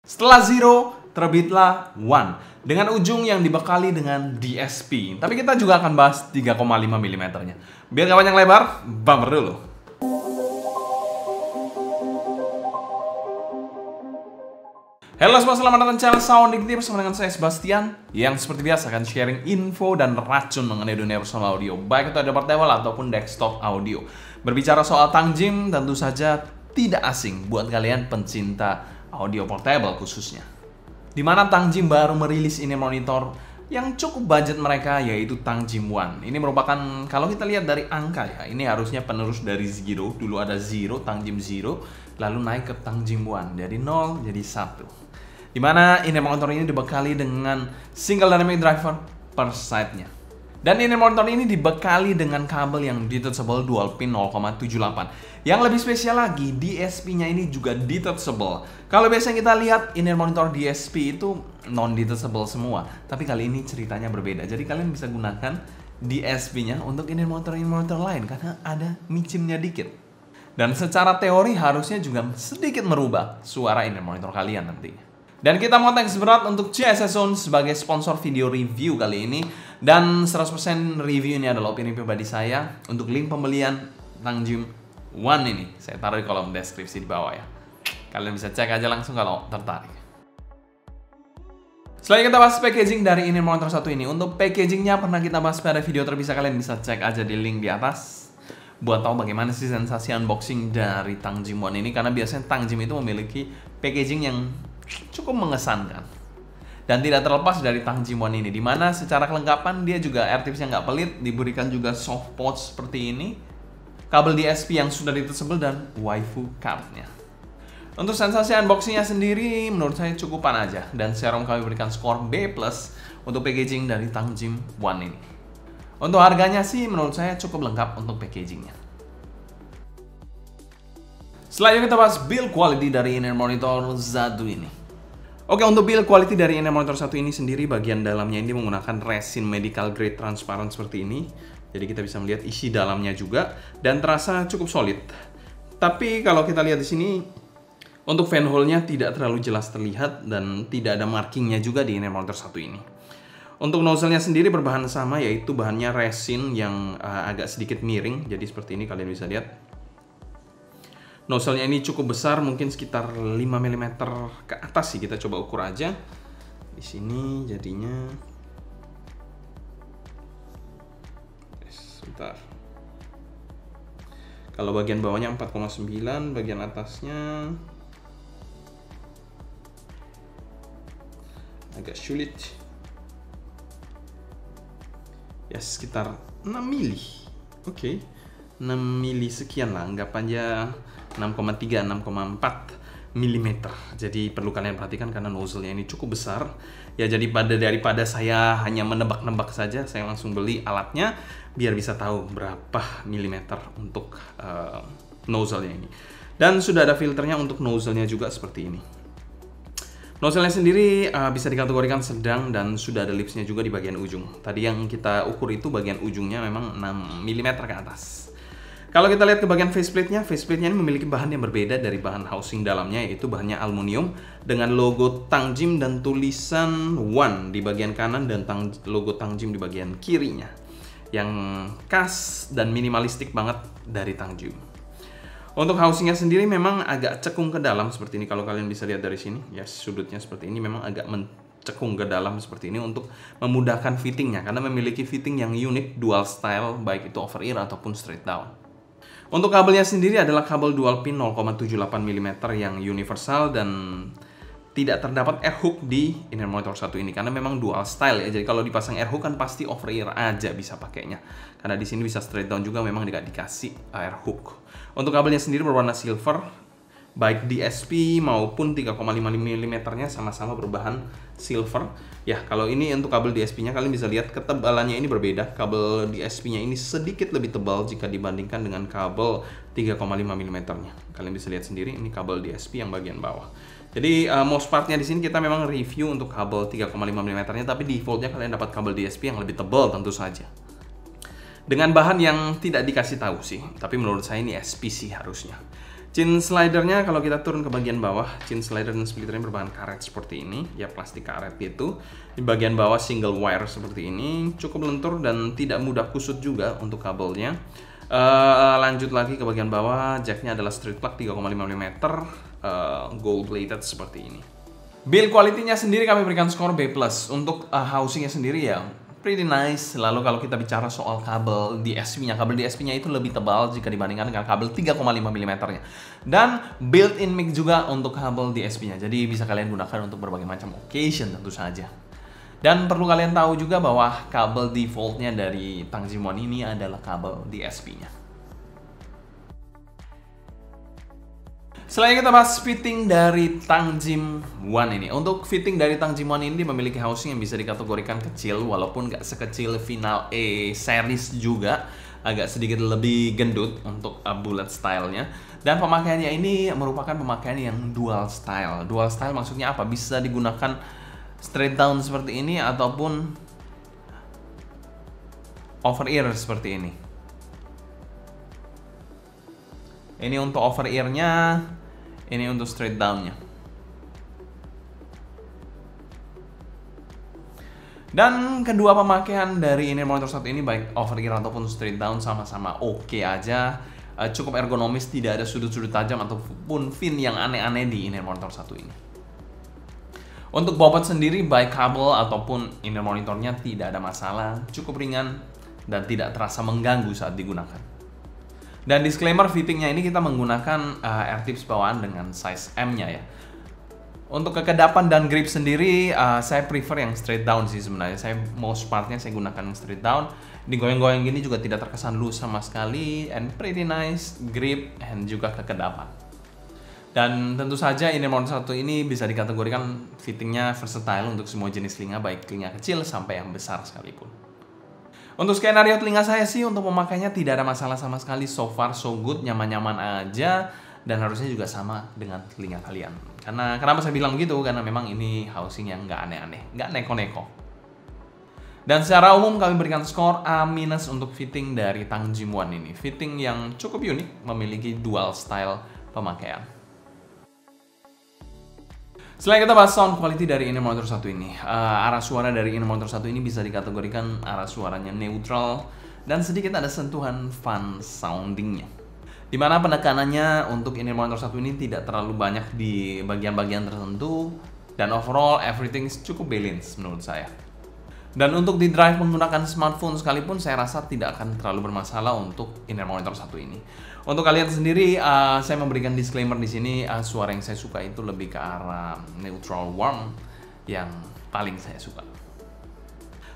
Setelah zero, terbitlah one dengan ujung yang dibekali dengan DSP. Tapi kita juga akan bahas 3,5 mm-nya. Biar gak panjang lebar, bumper dulu. Halo semua, selamat datang di channel Sounding Tips bersama dengan saya Sebastian, yang seperti biasa akan sharing info dan racun mengenai dunia personal audio, baik itu ada portable ataupun desktop audio. Berbicara soal Tangjim tentu saja tidak asing buat kalian pencinta audio portable khususnya. Dimana Tangjim baru merilis ini monitor yang cukup budget mereka, yaitu Tangjim One. Ini merupakan, kalau kita lihat dari angka ya, ini harusnya penerus dari Zero. Dulu ada Zero, Tangjim Zero, lalu naik ke Tangjim One, dari 0 jadi 1. Dimana ini monitor ini dibekali dengan single dynamic driver per side-nya. Dan ini monitor ini dibekali dengan kabel yang detachable dual pin 0,78. Yang lebih spesial lagi, DSP-nya ini juga detachable. Kalau biasanya kita lihat ini monitor DSP itu non-detachable semua, tapi kali ini ceritanya berbeda. Jadi kalian bisa gunakan DSP-nya untuk ini monitor lain karena ada micimnya dikit. Dan secara teori harusnya juga sedikit merubah suara ini monitor kalian nantinya. Dan kita mau thanks berat untuk CSS Zone sebagai sponsor video review kali ini. Dan 100% review ini adalah opini pribadi saya. Untuk link pembelian Tangjim One ini saya taruh di kolom deskripsi di bawah ya. Kalian bisa cek aja langsung kalau tertarik. Selanjutnya kita bahas packaging dari ini monitor satu ini. Untuk packagingnya pernah kita bahas pada video terpisah, kalian bisa cek aja di link di atas buat tahu bagaimana sih sensasi unboxing dari Tangjim One ini. Karena biasanya Tangjim itu memiliki packaging yang cukup mengesankan dan tidak terlepas dari Tangjim One ini, dimana secara kelengkapan dia juga AirTips-nya nggak pelit, diberikan juga soft pouch seperti ini, kabel DSP yang sudah detachable dan waifu card-nya. Untuk sensasi unboxing-nya sendiri menurut saya cukupan aja, dan serum kami berikan skor B+ untuk packaging dari Tangjim One ini. Untuk harganya sih menurut saya cukup lengkap untuk packagingnya. Selanjutnya kita bahas build quality dari inner monitor satu ini. Oke, untuk build quality dari inner monitor satu ini sendiri, bagian dalamnya ini menggunakan resin medical grade transparan seperti ini. Jadi kita bisa melihat isi dalamnya juga dan terasa cukup solid. Tapi kalau kita lihat di sini, untuk fan hole-nya tidak terlalu jelas terlihat dan tidak ada markingnya juga di inner monitor satu ini. Untuk nozzle-nya sendiri berbahan sama, yaitu bahannya resin yang agak sedikit miring. Jadi seperti ini kalian bisa lihat. Nozzle-nya ini cukup besar, mungkin sekitar 5 mm ke atas sih. Kita coba ukur aja. Di sini jadinya sebentar. Kalau bagian bawahnya 4,9, bagian atasnya agak sulit. Ya sekitar 6 mili. Oke. 6 mili sekian lah, anggap aja 6,3, 6,4 mm. Jadi perlu kalian perhatikan karena nozzle-nya ini cukup besar. Ya jadi daripada saya hanya menebak-nebak saja, saya langsung beli alatnya biar bisa tahu berapa milimeter untuk nozzle-nya ini. Dan sudah ada filternya untuk nozzle-nya juga seperti ini. Nozzle-nya sendiri bisa dikategorikan sedang dan sudah ada lips-nya juga di bagian ujung. Tadi yang kita ukur itu bagian ujungnya memang 6 mm ke atas. Kalau kita lihat ke bagian faceplate-nya ini memiliki bahan yang berbeda dari bahan housing dalamnya, yaitu bahannya aluminium dengan logo Tangjim dan tulisan One di bagian kanan dan logo Tangjim di bagian kirinya. Yang khas dan minimalistik banget dari Tangjim. Untuk housingnya sendiri memang agak cekung ke dalam seperti ini, kalau kalian bisa lihat dari sini. Ya sudutnya seperti ini, memang agak mencekung ke dalam seperti ini untuk memudahkan fittingnya, karena memiliki fitting yang unik, dual style, baik itu over ear ataupun straight down. Untuk kabelnya sendiri adalah kabel dual pin 0,78 mm yang universal dan tidak terdapat air hook di inner monitor satu ini karena memang dual style ya. Jadi kalau dipasang air hook kan pasti over ear aja bisa pakainya. Karena di sini bisa straight down juga, memang tidak dikasih air hook. Untuk kabelnya sendiri berwarna silver, baik DSP maupun 3,5 mm-nya sama-sama berbahan silver. Ya, kalau ini untuk kabel DSP-nya kalian bisa lihat ketebalannya ini berbeda. Kabel DSP-nya ini sedikit lebih tebal jika dibandingkan dengan kabel 3,5 mm-nya. Kalian bisa lihat sendiri ini kabel DSP yang bagian bawah. Jadi most part-nya di sini kita memang review untuk kabel 3,5 mm-nya, tapi default-nya kalian dapat kabel DSP yang lebih tebal tentu saja. Dengan bahan yang tidak dikasih tahu sih, tapi menurut saya ini SPC harusnya. Chin slidernya kalau kita turun ke bagian bawah, chin slider dan splitternya berbahan karet seperti ini, ya plastik karet gitu. Di bagian bawah single wire seperti ini, cukup lentur dan tidak mudah kusut juga untuk kabelnya. Lanjut lagi ke bagian bawah, jacknya adalah straight plug 3,5 mm, gold plated seperti ini. Build quality-nya sendiri kami berikan skor B+. Untuk housingnya sendiri ya pretty nice. Lalu kalau kita bicara soal kabel DSP-nya, kabel DSP-nya itu lebih tebal jika dibandingkan dengan kabel 3,5 mm-nya. Dan built-in mic juga untuk kabel DSP-nya. Jadi bisa kalian gunakan untuk berbagai macam occasion tentu saja. Dan perlu kalian tahu juga bahwa kabel default-nya dari Tangzim One ini adalah kabel DSP-nya. Selanjutnya kita bahas fitting dari Tangzim One ini. Untuk fitting dari Tangzim One ini memiliki housing yang bisa dikategorikan kecil, walaupun nggak sekecil Final A series juga, agak sedikit lebih gendut untuk bullet style-nya. Dan pemakaiannya ini merupakan pemakaian yang dual style. Dual style maksudnya apa? Bisa digunakan straight down seperti ini ataupun over ear seperti ini. Ini untuk over ear-nya, ini untuk straight down-nya. Dan kedua pemakaian dari inner monitor satu ini, baik over ear ataupun straight down, sama-sama oke aja. Cukup ergonomis, tidak ada sudut-sudut tajam ataupun fin yang aneh-aneh di inner monitor satu ini. Untuk bobot sendiri, baik kabel ataupun inner monitornya tidak ada masalah, cukup ringan dan tidak terasa mengganggu saat digunakan. Dan disclaimer, fittingnya ini kita menggunakan air tips bawaan dengan size M-nya ya. Untuk kekedapan dan grip sendiri, saya prefer yang straight down sih sebenarnya. Saya most partnya saya gunakan yang straight down. Digoyang-goyang gini juga tidak terkesan loose sama sekali, and pretty nice grip and juga kekedapan. Dan tentu saja inner monitor satu ini bisa dikategorikan fittingnya versatile untuk semua jenis telinga, baik telinga kecil sampai yang besar sekalipun. Untuk skenario telinga saya sih untuk memakainya tidak ada masalah sama sekali, so far so good, nyaman-nyaman aja, dan harusnya juga sama dengan telinga kalian. Karena kenapa saya bilang gitu? Karena memang ini housing yang nggak aneh-aneh, nggak neko-neko. Dan secara umum kami berikan skor A- untuk fitting dari Tangzim One ini. Fitting yang cukup unik, memiliki dual style pemakaian. Selain kita bahas sound quality dari inner monitor satu ini, arah suara dari inner monitor satu ini bisa dikategorikan arah suaranya neutral dan sedikit ada sentuhan fun soundingnya. Dimana penekanannya untuk inner monitor satu ini tidak terlalu banyak di bagian-bagian tertentu dan overall everything cukup balance menurut saya. Dan untuk di drive menggunakan smartphone sekalipun saya rasa tidak akan terlalu bermasalah untuk inner monitor satu ini. Untuk kalian sendiri, saya memberikan disclaimer di sini, suara yang saya suka itu lebih ke arah neutral warm yang paling saya suka.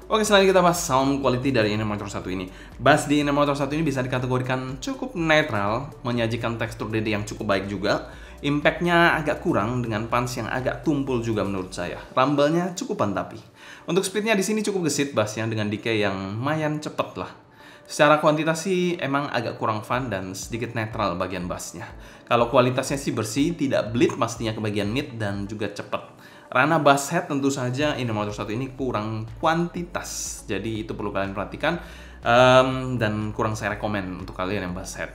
Oke, selanjutnya kita bahas sound quality dari inner monitor satu ini. Bass di inner monitor satu ini bisa dikategorikan cukup netral, menyajikan tekstur DD yang cukup baik juga. Impact-nya agak kurang dengan punch yang agak tumpul juga menurut saya. Rumble-nya cukup pantapi. Untuk speed-nya di sini cukup gesit bass-nya dengan decay yang lumayan cepet lah. Secara kuantitas sih emang agak kurang fun dan sedikit netral bagian bassnya. Kalau kualitasnya sih bersih, tidak bleed pastinya ke bagian mid dan juga cepet. Ranah bass head tentu saja inner monitor satu ini kurang kuantitas, jadi itu perlu kalian perhatikan dan kurang saya rekomen untuk kalian yang bass head.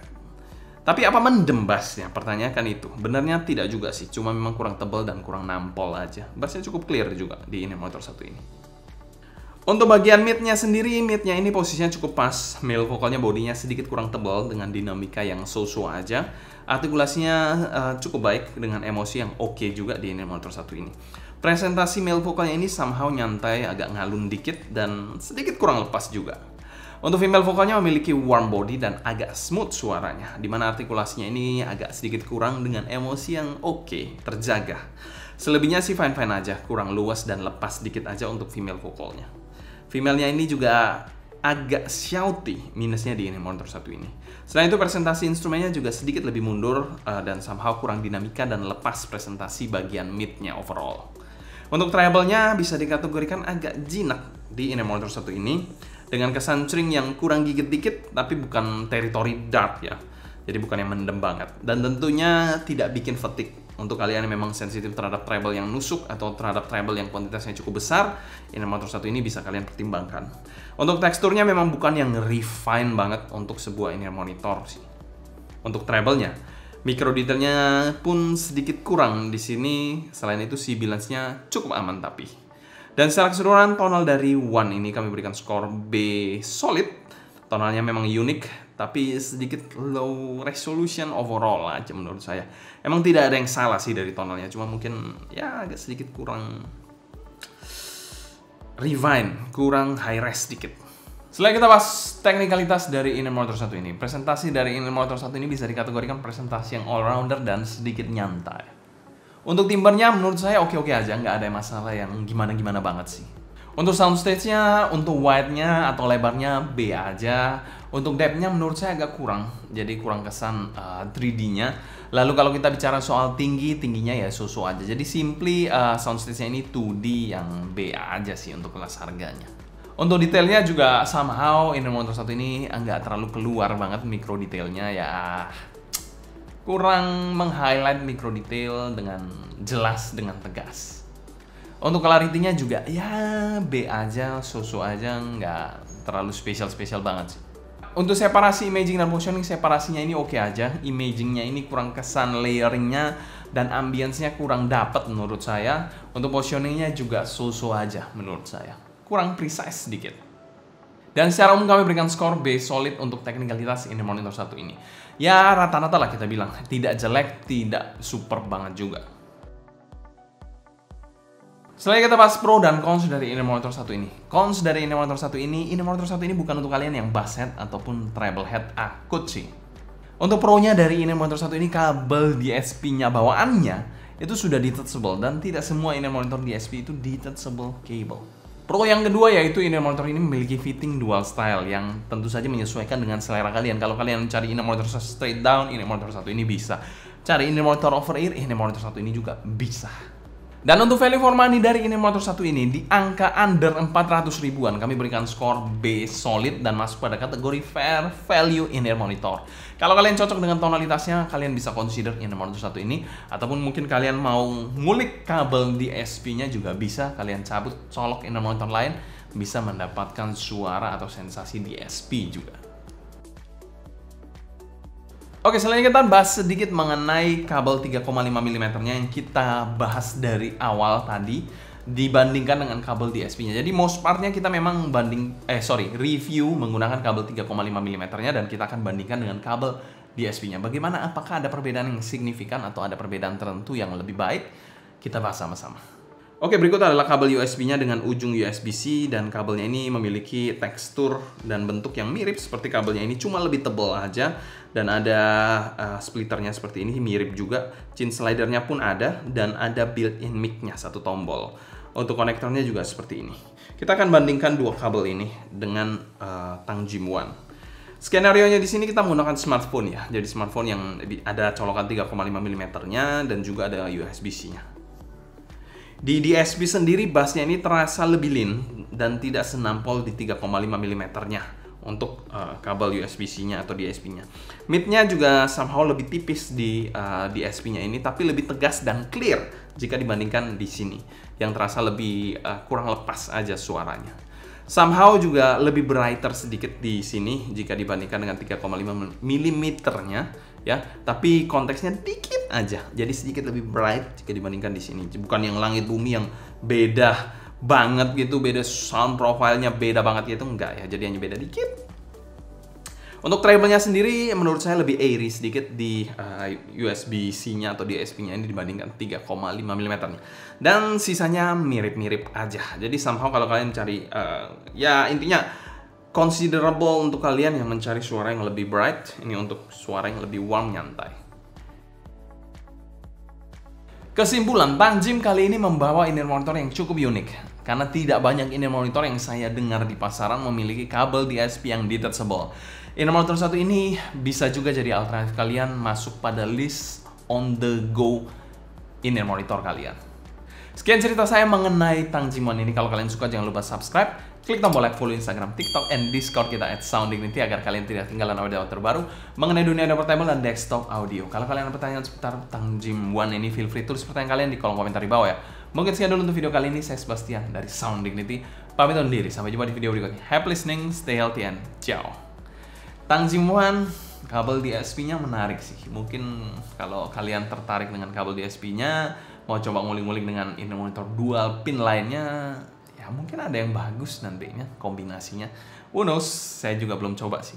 Tapi apa mendem bassnya? Pertanyaan kan itu. Benarnya tidak juga sih, cuma memang kurang tebal dan kurang nampol aja. Bassnya cukup clear juga di inner monitor satu ini. Untuk bagian mid-nya sendiri, mid-nya ini posisinya cukup pas. Male vokalnya bodinya sedikit kurang tebal dengan dinamika yang so-so aja. Artikulasinya cukup baik dengan emosi yang oke juga di inner monitor satu ini. Presentasi male vokalnya ini somehow nyantai, agak ngalun dikit dan sedikit kurang lepas juga. Untuk female vokalnya memiliki warm body dan agak smooth suaranya, dimana artikulasinya ini agak sedikit kurang dengan emosi yang oke, terjaga. Selebihnya sih fine-fine aja, kurang luas dan lepas sedikit aja untuk female vokalnya. Female-nya ini juga agak shouty, minusnya di inner monitor satu ini. Selain itu presentasi instrumennya juga sedikit lebih mundur dan somehow kurang dinamika dan lepas presentasi bagian mid-nya overall. Untuk treble-nya bisa dikategorikan agak jinak di inner monitor satu ini dengan kesan string yang kurang gigit dikit tapi bukan territory dart ya. Jadi bukan yang mendem banget dan tentunya tidak bikin fatigue. Untuk kalian yang memang sensitif terhadap treble yang nusuk atau terhadap treble yang kuantitasnya cukup besar, inner monitor satu ini bisa kalian pertimbangkan. Untuk teksturnya memang bukan yang refine banget untuk sebuah inner monitor sih. Untuk treble-nya, Micro detailnya pun sedikit kurang di sini. Selain itu si balance-nya cukup aman tapi. Dan secara keseluruhan tonal dari One ini kami berikan skor B solid. Tonalnya memang unik, tapi sedikit low resolution overall aja menurut saya. Emang tidak ada yang salah sih dari tonalnya, cuma mungkin ya agak sedikit kurang refine, kurang high res sedikit. Setelah kita bahas teknikalitas dari inner monitor 1 ini, presentasi dari inner monitor 1 ini bisa dikategorikan presentasi yang all-rounder dan sedikit nyantai. Untuk timbernya menurut saya oke-oke aja, nggak ada masalah yang gimana-gimana banget sih. Untuk soundstage-nya, untuk wide-nya atau lebarnya B aja. Untuk depth-nya menurut saya agak kurang, jadi kurang kesan 3D-nya. Lalu kalau kita bicara soal tingginya ya so-so aja. Jadi simply soundstage-nya ini 2D yang B aja sih untuk kelas harganya. Untuk detailnya juga somehow inner monitor 1 ini nggak terlalu keluar banget micro detailnya ya. Kurang meng-highlight micro detail dengan jelas, dengan tegas. Untuk clarity-nya juga ya B aja, so-so aja, nggak terlalu spesial banget sih. Untuk separasi imaging dan positioning, separasinya ini oke aja. Imagingnya ini kurang kesan, layering-nya dan ambience-nya kurang dapet menurut saya. Untuk positioning-nya juga so-so aja menurut saya. Kurang precise sedikit. Dan secara umum kami berikan skor B solid untuk teknikalitas inner monitor 1 ini. Ya rata-rata lah kita bilang, tidak jelek, tidak super banget juga. Setelah kita bahas pro dan cons dari inner monitor 1 ini. Cons dari inner monitor 1 ini bukan untuk kalian yang bass head ataupun treble head akut sih. Untuk pro-nya dari inner monitor 1 ini, kabel DSP-nya bawaannya itu sudah detachable dan tidak semua inner monitor DSP itu detachable cable. Pro yang kedua yaitu inner monitor ini memiliki fitting dual style yang tentu saja menyesuaikan dengan selera kalian. Kalau kalian mencari inner monitor straight down, inner monitor 1 ini bisa. Cari inner monitor over ear, inner monitor 1 ini juga bisa. Dan untuk value for money dari inner monitor 1 ini di angka under 400 ribuan kami berikan skor B solid dan masuk pada kategori fair value inner monitor. Kalau kalian cocok dengan tonalitasnya, kalian bisa consider inner monitor 1 ini, ataupun mungkin kalian mau ngulik kabel DSP-nya juga bisa, kalian cabut colok inner monitor lain, bisa mendapatkan suara atau sensasi DSP juga. Oke, selanjutnya kita bahas sedikit mengenai kabel 3,5 mm-nya yang kita bahas dari awal tadi dibandingkan dengan kabel DSP-nya. Jadi most part-nya kita memang review menggunakan kabel 3,5 mm-nya dan kita akan bandingkan dengan kabel DSP-nya. Bagaimana, apakah ada perbedaan yang signifikan atau ada perbedaan tertentu yang lebih baik? Kita bahas sama-sama. Oke, berikut adalah kabel USB-nya dengan ujung USB-C dan kabelnya ini memiliki tekstur dan bentuk yang mirip seperti kabelnya ini, cuma lebih tebal aja dan ada splitternya seperti ini, mirip juga. Chin slidernya pun ada dan ada built-in mic-nya, satu tombol. Untuk konektornya juga seperti ini. Kita akan bandingkan dua kabel ini dengan Tangjim One. Skenario-nya di sini kita menggunakan smartphone ya. Jadi smartphone yang ada colokan 3,5 mm-nya dan juga ada USB-C-nya. Di DSP sendiri bassnya ini terasa lebih lean dan tidak senampol di 3,5 mm-nya untuk kabel USB-C-nya atau DSP-nya. Mid-nya juga somehow lebih tipis di DSP-nya ini, tapi lebih tegas dan clear jika dibandingkan di sini, yang terasa lebih kurang lepas aja suaranya. Somehow juga lebih brighter sedikit di sini jika dibandingkan dengan 3,5 mm-nya ya, tapi konteksnya dikit aja, jadi sedikit lebih bright jika dibandingkan di sini. Bukan yang langit bumi yang beda banget gitu, beda sound profile-nya beda banget gitu, enggak ya, jadi hanya beda dikit. Untuk treble-nya sendiri menurut saya lebih airy sedikit di USB-C-nya atau DSP-nya ini dibandingkan 3,5 mm-nya. Dan sisanya mirip-mirip aja. Jadi somehow kalau kalian cari ya intinya considerable untuk kalian yang mencari suara yang lebih bright, ini untuk suara yang lebih warm, nyantai. Kesimpulan, Tangjim kali ini membawa inner monitor yang cukup unik. Karena tidak banyak inner monitor yang saya dengar di pasaran memiliki kabel DSP yang detachable. Inner monitor 1 ini bisa juga jadi alternatif kalian masuk pada list on the go inner monitor kalian. Sekian cerita saya mengenai Tangjim One ini. Kalau kalian suka jangan lupa subscribe, klik tombol like, follow Instagram, TikTok, and Discord kita @sounddignity agar kalian tidak ketinggalan update terbaru mengenai dunia portable dan desktop audio. Kalau kalian ada pertanyaan seputar Tangjim One ini, feel free tulis pertanyaan kalian di kolom komentar di bawah ya. Mungkin sekian dulu untuk video kali ini. Saya Sebastian dari Sound Dignity. Pamit undur diri. Sampai jumpa di video berikutnya. Happy listening, stay healthy, and ciao. Tangjim One Kabel DSP-nya menarik sih. Mungkin kalau kalian tertarik dengan kabel DSP-nya, mau coba ngulik-ngulik dengan ini monitor dual pin lainnya, ya mungkin ada yang bagus nantinya kombinasinya. Who knows? Saya juga belum coba sih.